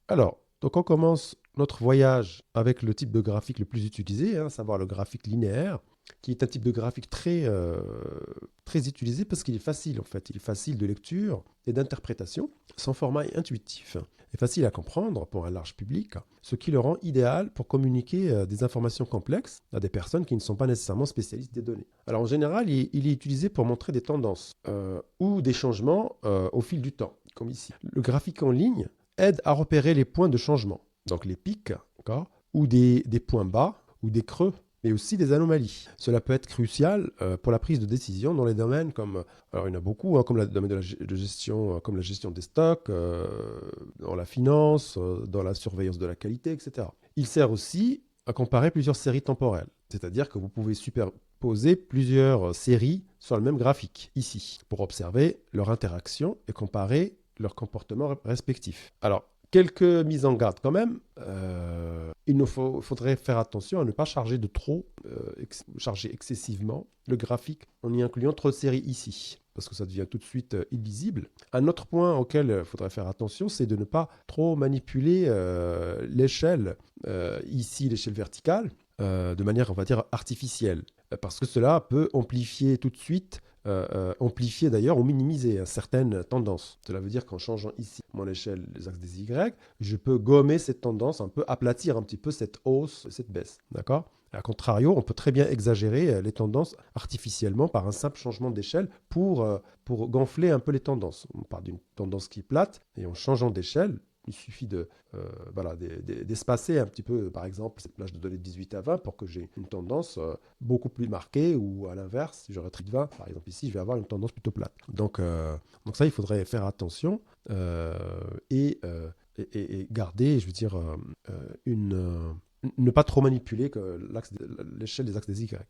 Alors, donc on commence notre voyage avec le type de graphique le plus utilisé, à savoir le graphique linéaire, qui est un type de graphique très utilisé parce qu'il est facile en fait. Il est facile de lecture et d'interprétation. Son format est intuitif et facile à comprendre pour un large public, ce qui le rend idéal pour communiquer des informations complexes à des personnes qui ne sont pas nécessairement spécialistes des données. Alors en général, il est utilisé pour montrer des tendances ou des changements au fil du temps, comme ici. Le graphique en ligne aide à repérer les points de changement, donc les pics, d'accord, ou des points bas ou des creux, mais aussi des anomalies. Cela peut être crucial pour la prise de décision dans les domaines comme, alors il y en a beaucoup, comme le domaine de gestion, comme la gestion des stocks, dans la finance, dans la surveillance de la qualité, etc. Il sert aussi à comparer plusieurs séries temporelles, c'est-à-dire que vous pouvez superposer plusieurs séries sur le même graphique, ici, pour observer leur interaction et comparer leurs comportements respectifs. Alors, quelques mises en garde quand même. Faudrait faire attention à ne pas charger de trop, charger excessivement le graphique en y incluant trop de séries ici, parce que ça devient tout de suite illisible. Un autre point auquel il faudrait faire attention, c'est de ne pas trop manipuler l'échelle, ici l'échelle verticale, de manière, on va dire, artificielle, parce que cela peut amplifier tout de suite amplifier d'ailleurs ou minimiser certaines tendances. Cela veut dire qu'en changeant ici mon échelle des axes des Y, je peux gommer cette tendance, un peu aplatir un petit peu cette hausse, cette baisse. D'accord? A contrario, on peut très bien exagérer les tendances artificiellement par un simple changement d'échelle pour gonfler un peu les tendances. On part d'une tendance qui est plate et en changeant d'échelle, il suffit voilà, d'espacer un petit peu, par exemple, cette plage de données de 18 à 20 pour que j'ai une tendance beaucoup plus marquée ou à l'inverse, si j'aurais tri de 20, par exemple ici, je vais avoir une tendance plutôt plate. Donc ça, il faudrait faire attention euh, et, euh, et garder, je veux dire, une, ne pas trop manipuler l'échelle des axes des Y.